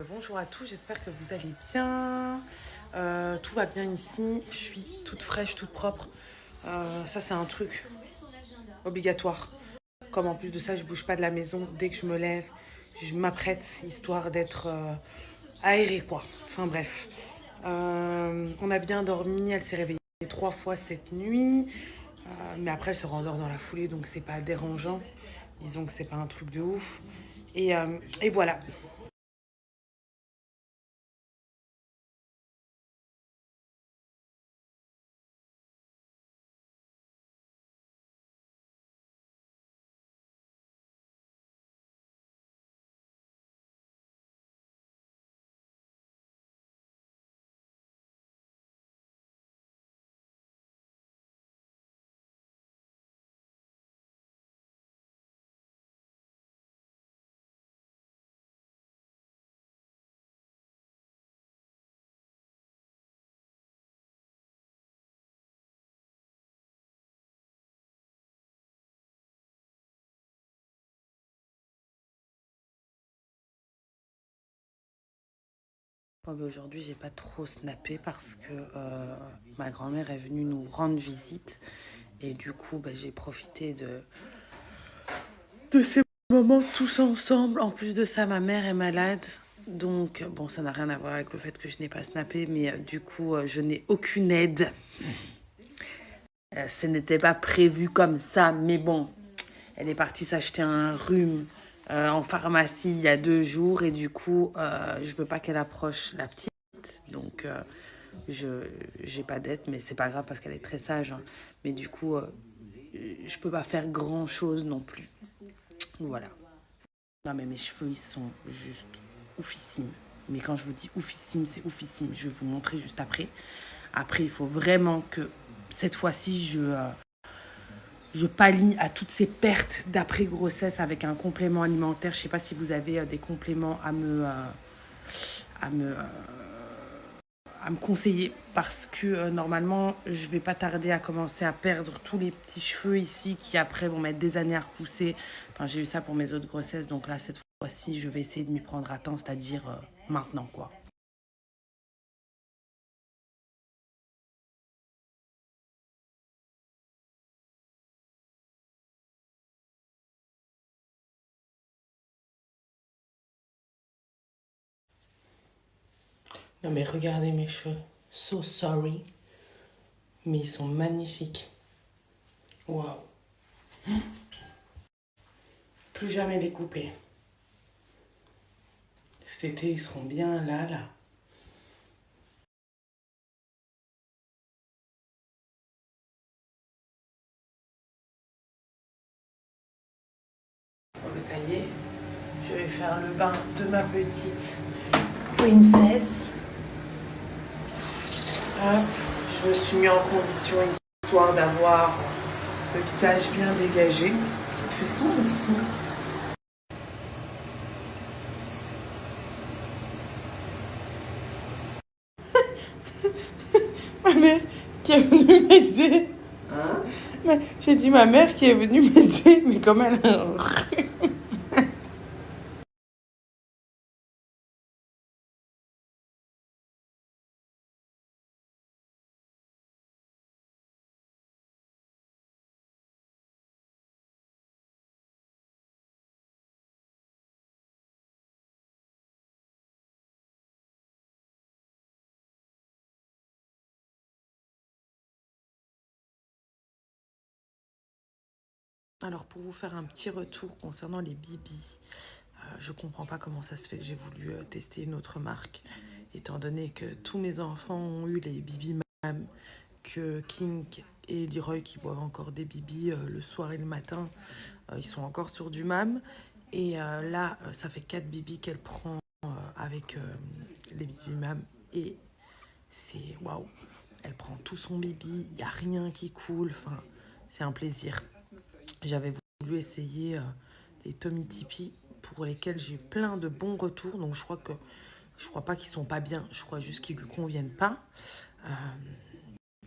Bonjour à tous, j'espère que vous allez bien. Tout va bien ici, je suis toute fraîche, toute propre. Ça c'est un truc obligatoire. Comme en plus de ça, je bouge pas de la maison. Dès que je me lève, je m'apprête histoire d'être aérée quoi. Enfin bref. On a bien dormi, elle s'est réveillée 3 fois cette nuit. Mais après elle se rendort dans la foulée donc c'est pas dérangeant. Disons que c'est pas un truc de ouf. Et voilà. Bon, ben, aujourd'hui, j'ai pas trop snappé parce que ma grand-mère est venue nous rendre visite. Et du coup, ben, j'ai profité de ces moments tous ensemble. En plus de ça, ma mère est malade. Donc, bon, ça n'a rien à voir avec le fait que je n'ai pas snappé, mais du coup, je n'ai aucune aide. Ce n'était pas prévu comme ça, mais bon, elle est partie s'acheter un rhume en pharmacie il y a 2 jours et du coup, je veux pas qu'elle approche la petite. Donc, je j'ai pas d'aide, mais c'est pas grave parce qu'elle est très sage, hein. Mais du coup, je peux pas faire grand chose non plus. Voilà. Non, mais mes cheveux, ils sont juste oufissimes. Mais quand je vous dis oufissime, c'est oufissime. Je vais vous montrer juste après. Après, il faut vraiment que cette fois-ci, je pallie à toutes ces pertes d'après grossesse avec un complément alimentaire. Je sais pas si vous avez des compléments à me, à me conseiller parce que normalement je vais pas tarder à commencer à perdre tous les petits cheveux ici qui après vont mettre des années à repousser. Enfin, j'ai eu ça pour mes autres grossesses, donc là cette fois-ci je vais essayer de m'y prendre à temps, c'est-à-dire maintenant quoi. Non mais regardez mes cheveux, so sorry, mais ils sont magnifiques. Waouh, plus jamais les couper. Cet été ils seront bien là là. Bon, mais ça y est, je vais faire le bain de ma petite princesse. Hop, je me suis mis en condition histoire d'avoir le visage bien dégagé. Il fait sombre ici. Ma mère qui est venue m'aider. Hein? J'ai dit ma mère qui est venue m'aider, mais comme elle a un rhume. Alors pour vous faire un petit retour concernant les bibis, je comprends pas comment ça se fait que j'ai voulu tester une autre marque, étant donné que tous mes enfants ont eu les bibis Mam, que King et Leroy qui boivent encore des bibis le soir et le matin, ils sont encore sur du Mam. Et là, ça fait 4 bibis qu'elle prend avec les bibis Mam. Et c'est waouh, elle prend tout son bibi, il n'y a rien qui coule, enfin, c'est un plaisir. J'avais voulu essayer les Tommy Tipeee pour lesquels j'ai eu plein de bons retours. Donc je crois pas qu'ils sont pas bien. Je crois juste qu'ils lui conviennent pas. Euh,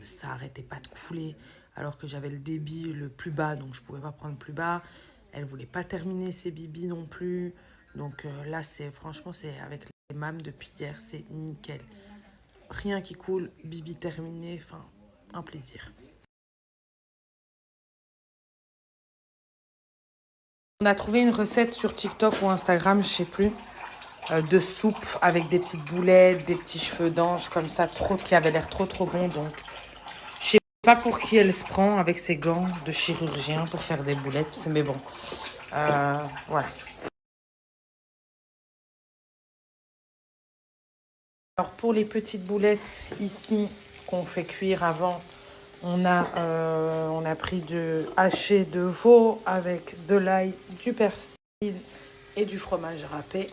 Ça arrêtait pas de couler alors que j'avais le débit le plus bas, donc je pouvais pas prendre plus bas. Elle voulait pas terminer ses bibis non plus. Donc là, c'est franchement, c'est avec Mam depuis hier, c'est nickel. Rien qui coule, bibi terminé, enfin, un plaisir. On a trouvé une recette sur TikTok ou Instagram, je sais plus, de soupe avec des petites boulettes, des petits cheveux d'ange comme ça, qui avait l'air trop bon. Donc, je sais pas pour qui elle se prend avec ses gants de chirurgien pour faire des boulettes, mais bon, voilà. Alors pour les petites boulettes ici qu'on fait cuire avant, on a pris du haché de veau avec de l'ail, du persil et du fromage râpé.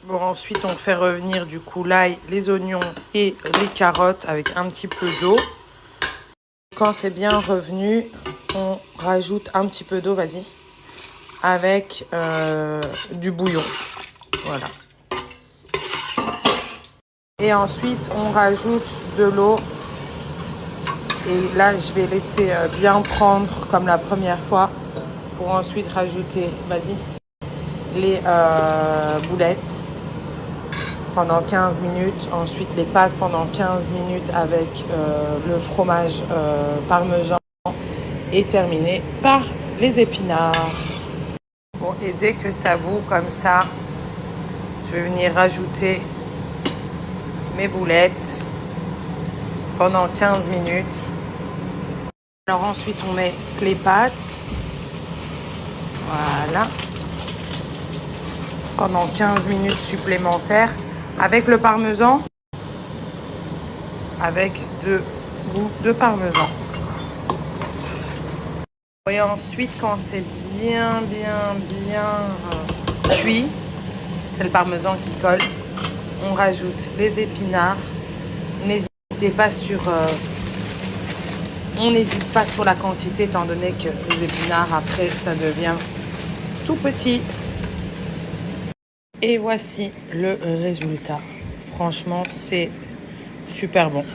Bon, ensuite on fait revenir du coup l'ail, les oignons et les carottes avec un petit peu d'eau. Quand c'est bien revenu, on rajoute un petit peu d'eau, vas-y, avec du bouillon. Voilà. Et ensuite, on rajoute de l'eau. Et là, je vais laisser bien prendre comme la première fois pour ensuite rajouter, vas-y, les boulettes pendant 15 minutes. Ensuite, les pâtes pendant 15 minutes avec le fromage parmesan. Et terminer par les épinards. Bon, et dès que ça bout comme ça, je vais venir rajouter mes boulettes pendant 15 minutes. Alors ensuite, on met les pâtes. Voilà. Pendant 15 minutes supplémentaires. Avec le parmesan. Avec 2 bouts de parmesan. Et ensuite, quand c'est bien cuit, c'est le parmesan qui colle, on rajoute les épinards. N'hésitez pas sur... on n'hésite pas sur la quantité étant donné que les épinards, après, ça devient tout petit. Et voici le résultat. Franchement, c'est super bon.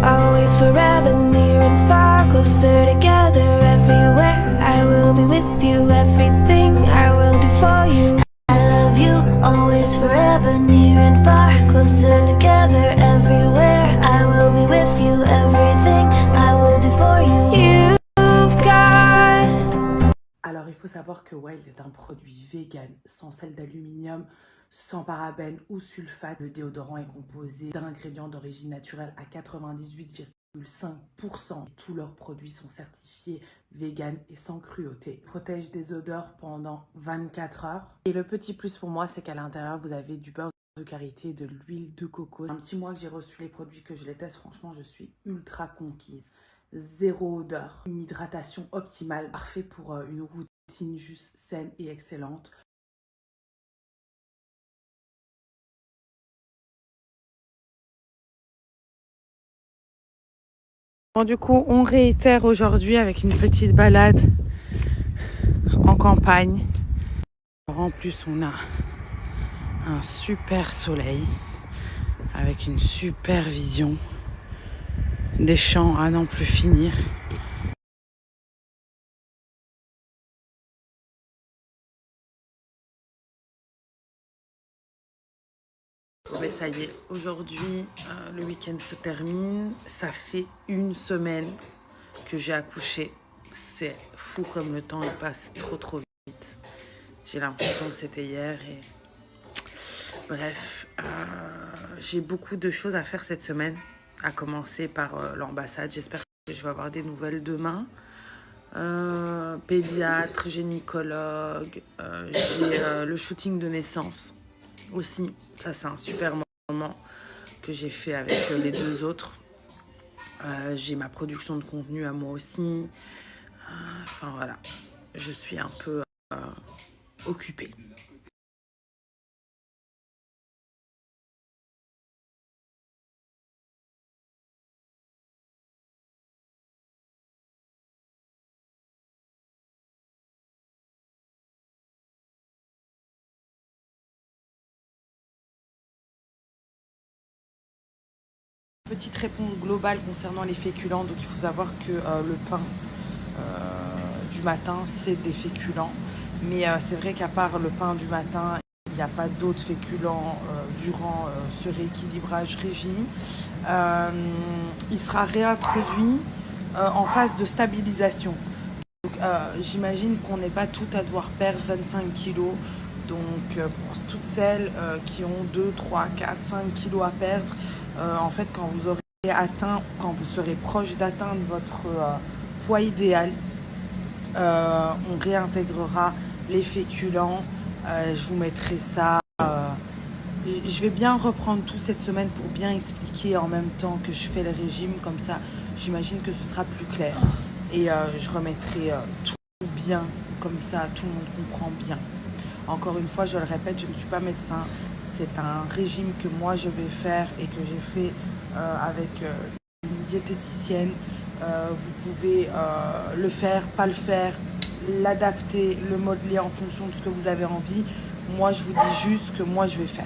Always forever near and far closer together everywhere I will be with you everything I will do for you I love you always forever near and far closer together everywhere I will be with you everything I will do for you You've got. Alors il faut savoir que Wild est un produit vegan sans sel d'aluminium, sans parabènes ou sulfate. Le déodorant est composé d'ingrédients d'origine naturelle à 98,5%. Tous leurs produits sont certifiés vegan et sans cruauté. Ils protègent des odeurs pendant 24 heures. Et le petit plus pour moi, c'est qu'à l'intérieur, vous avez du beurre de karité et de l'huile de coco. Un petit mois que j'ai reçu les produits, que je les teste, franchement, je suis ultra conquise. Zéro odeur, une hydratation optimale, parfait pour une routine juste saine et excellente. Bon, du coup, on réitère aujourd'hui avec une petite balade en campagne. Alors, en plus, on a un super soleil avec une super vision des champs à n'en plus finir. Mais ça y est, aujourd'hui, le week-end se termine. Ça fait une semaine que j'ai accouché. C'est fou comme le temps il passe trop vite. J'ai l'impression que c'était hier et... Bref, j'ai beaucoup de choses à faire cette semaine, à commencer par l'ambassade. J'espère que je vais avoir des nouvelles demain. Pédiatre, gynécologue, j'ai le shooting de naissance aussi. Ça, c'est un super moment que j'ai fait avec les deux autres. J'ai ma production de contenu à moi aussi. Enfin voilà, je suis un peu occupée. Petite réponse globale concernant les féculents. Donc il faut savoir que le pain du matin, c'est des féculents. Mais c'est vrai qu'à part le pain du matin, il n'y a pas d'autres féculents durant ce rééquilibrage régime. Il sera réintroduit en phase de stabilisation. Donc j'imagine qu'on n'est pas toutes à devoir perdre 25 kilos. Donc pour toutes celles qui ont 2, 3, 4, 5 kilos à perdre, en fait quand vous aurez atteint, quand vous serez proche d'atteindre votre poids idéal, on réintégrera les féculents. Je vous mettrai ça. Je vais bien reprendre tout cette semaine pour bien expliquer en même temps que je fais le régime. Comme ça, j'imagine que ce sera plus clair. Et je remettrai tout bien, comme ça tout le monde comprend bien. Encore une fois, je le répète, je ne suis pas médecin. C'est un régime que moi je vais faire et que j'ai fait avec une diététicienne. Vous pouvez le faire, pas le faire, l'adapter, le modeler en fonction de ce que vous avez envie. Moi, je vous dis juste que moi je vais faire.